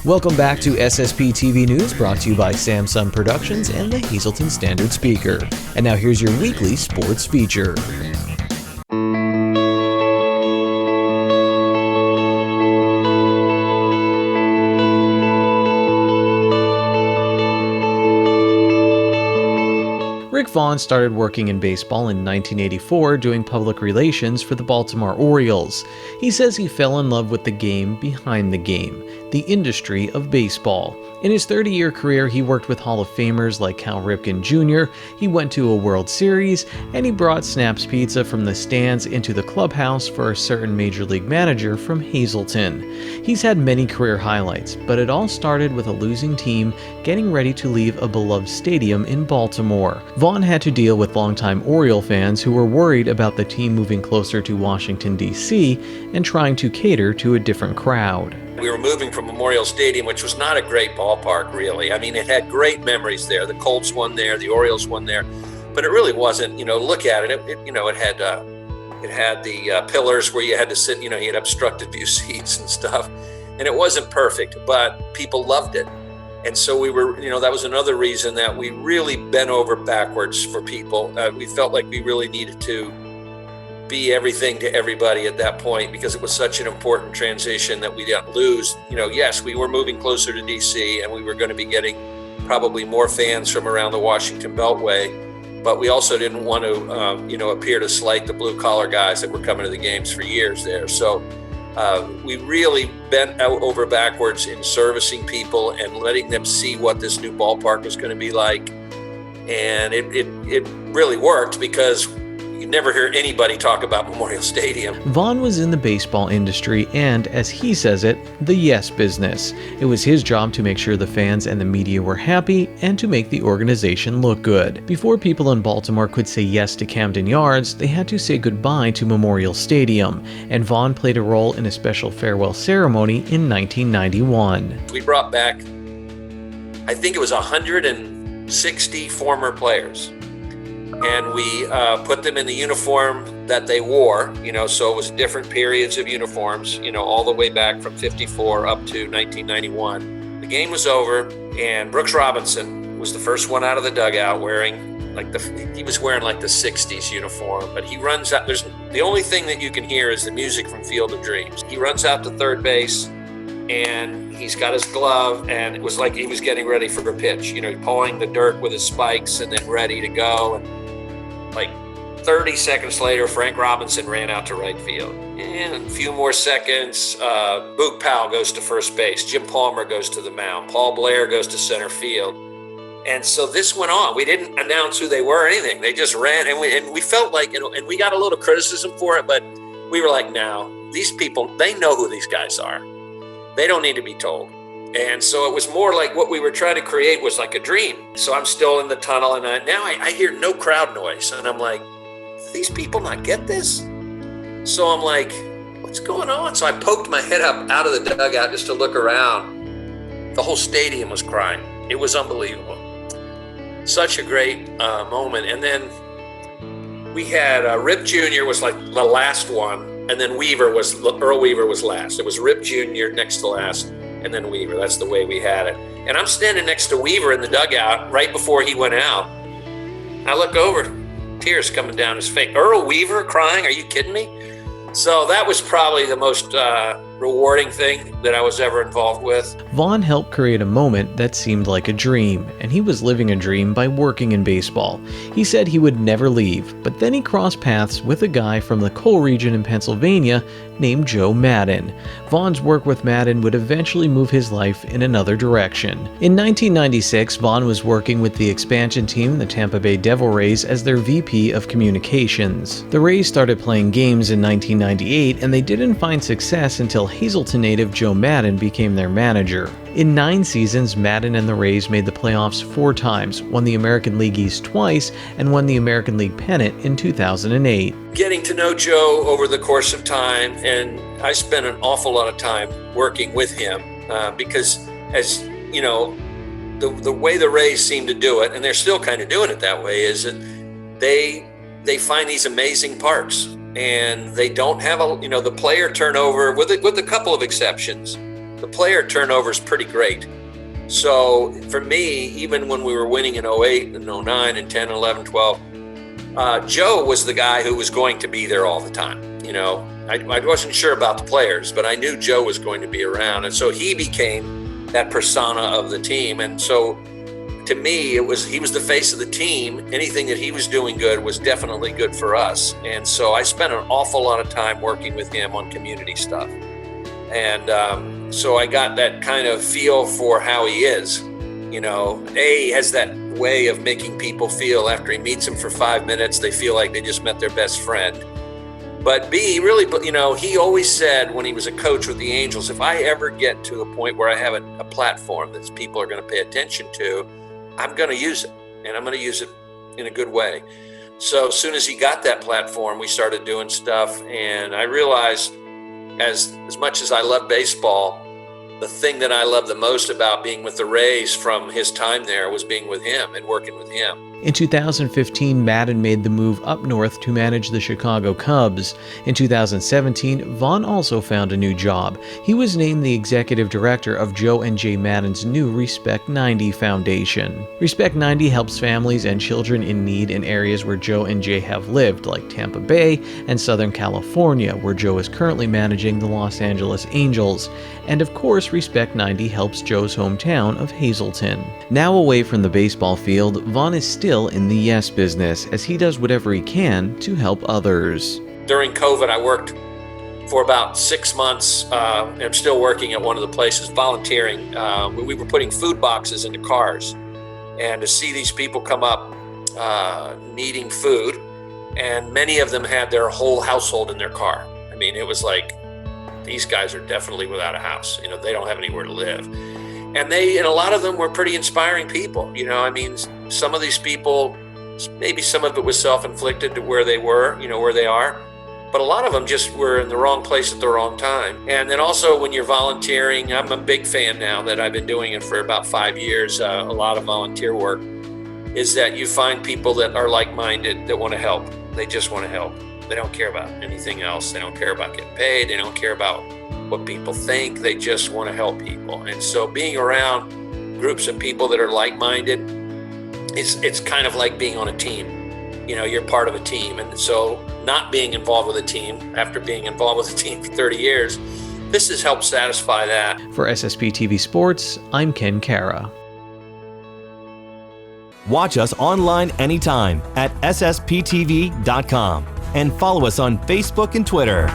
Welcome back to SSPTV News, brought to you by Samsung Productions and the Hazleton Standard Speaker. And now here's your weekly sports feature. Vaughn started working in baseball in 1984 doing public relations for the Baltimore Orioles. He says he fell in love with the game behind the game, the industry of baseball. In his 30-year career, he worked with Hall of Famers like Cal Ripken Jr., he went to a World Series, and he brought Snap's Pizza from the stands into the clubhouse for a certain Major League manager from Hazleton. He's had many career highlights, but it all started with a losing team getting ready to leave a beloved stadium in Baltimore. Vaughn had to deal with longtime Oriole fans who were worried about the team moving closer to Washington, D.C. and trying to cater to a different crowd. We were moving from Memorial Stadium, which was not a great ballpark, really. I mean, it had great memories there. The Colts won there, the Orioles won there, but it really wasn't. Look at it. It had the pillars where you had to sit. You had obstructed view seats and stuff, and it wasn't perfect, but people loved it. And so we were, that was another reason that we really bent over backwards for people. We felt like we really needed to be everything to everybody at that point because it was such an important transition that we didn't lose. Yes, we were moving closer to DC and we were going to be getting probably more fans from around the Washington Beltway, but we also didn't want to, appear to slight the blue collar guys that were coming to the games for years there. So we really bent out over backwards in servicing people and letting them see what this new ballpark was going to be like. And it really worked because you never hear anybody talk about Memorial Stadium. Vaughn was in the baseball industry and, as he says it, the yes business. It was his job to make sure the fans and the media were happy and to make the organization look good. Before people in Baltimore could say yes to Camden Yards, they had to say goodbye to Memorial Stadium, and Vaughn played a role in a special farewell ceremony in 1991. We brought back, I think it was 160 former players. And we put them in the uniform that they wore, so it was different periods of uniforms, all the way back from 54 up to 1991. The game was over, and Brooks Robinson was the first one out of the dugout wearing he was wearing the 60s uniform, but he runs out. The only thing that you can hear is the music from Field of Dreams. He runs out to third base, and he's got his glove, and it was like he was getting ready for a pitch, pulling the dirt with his spikes and then ready to go. And 30 seconds later, Frank Robinson ran out to right field. And a few more seconds, Boog Powell goes to first base. Jim Palmer goes to the mound. Paul Blair goes to center field. And so this went on. We didn't announce who they were or anything. They just ran, and we felt like, and we got a little criticism for it, but we were like, no, these people, they know who these guys are. They don't need to be told. And so it was more like what we were trying to create was like a dream. So I'm still in the tunnel, and now I hear no crowd noise. And I'm like, do these people not get this? So I'm like, what's going on? So I poked my head up out of the dugout just to look around. The whole stadium was crying. It was unbelievable. Such a great moment. And then we had Rip Jr. was like the last one. And then Earl Weaver was last. It was Rip Jr. next to last. And then Weaver. That's the way we had it. And I'm standing next to Weaver in the dugout right before he went out. I look over, tears coming down his face. Earl Weaver crying? Are you kidding me? So that was probably the most rewarding thing that I was ever involved with. Vaughn helped create a moment that seemed like a dream, and he was living a dream by working in baseball. He said he would never leave, but then he crossed paths with a guy from the coal region in Pennsylvania named Joe Maddon. Vaughn's work with Maddon would eventually move his life in another direction. In 1996, Vaughn was working with the expansion team, the Tampa Bay Devil Rays, as their VP of Communications. The Rays started playing games in 1998, and they didn't find success until Hazleton native Joe Maddon became their manager. In 9 seasons, Maddon and the Rays made the playoffs 4 times, won the American League East twice, and won the American League pennant in 2008. Getting to know Joe over the course of time, and I spent an awful lot of time working with him because, as you know, the way the Rays seem to do it, and they're still kind of doing it that way, is that they find these amazing parks, and they don't have the player turnover with a couple of exceptions. the player turnover is pretty great. So for me, even when we were winning in 08 and 09 and 10, 11, 12, Joe was the guy who was going to be there all the time. I wasn't sure about the players, but I knew Joe was going to be around. And so he became that persona of the team. And so to me, he was the face of the team. Anything that he was doing good was definitely good for us. And so I spent an awful lot of time working with him on community stuff. And so I got that kind of feel for how he is. He has that way of making people feel after he meets them for 5 minutes, they feel like they just met their best friend. But B, really, he always said when he was a coach with the Angels, if I ever get to a point where I have a platform that people are going to pay attention to, I'm going to use it, and I'm going to use it in a good way. So as soon as he got that platform, we started doing stuff, and I realized as much as I love baseball, the thing that I love the most about being with the Rays from his time there was being with him and working with him. In 2015, Madden made the move up north to manage the Chicago Cubs. In 2017, Vaughn also found a new job. He was named the executive director of Joe and Jay Madden's new Respect 90 Foundation. Respect 90 helps families and children in need in areas where Joe and Jay have lived, like Tampa Bay and Southern California, where Joe is currently managing the Los Angeles Angels. And of course, Respect 90 helps Joe's hometown of Hazleton. Now away from the baseball field, Vaughn is still in the yes business, as he does whatever he can to help others. During COVID, I worked for about 6 months. I'm still working at one of the places, volunteering. We were putting food boxes into cars, and to see these people come up needing food, and many of them had their whole household in their car. I mean, it was like, these guys are definitely without a house. They don't have anywhere to live. And a lot of them were pretty inspiring people. Some of these people, maybe some of it was self-inflicted to where they were, where they are, but a lot of them just were in the wrong place at the wrong time. And then also when you're volunteering, I'm a big fan now that I've been doing it for about 5 years, a lot of volunteer work, is that you find people that are like-minded, that want to help. They just want to help. They don't care about anything else. They don't care about getting paid. They don't care about what people think. They just want to help people. And so being around groups of people that are like-minded, it's kind of like being on a team. You're part of a team. And so not being involved with a team after being involved with a team for 30 years, this has helped satisfy that. For SSPTV Sports, I'm Ken Kara. Watch us online anytime at ssptv.com and follow us on Facebook and Twitter.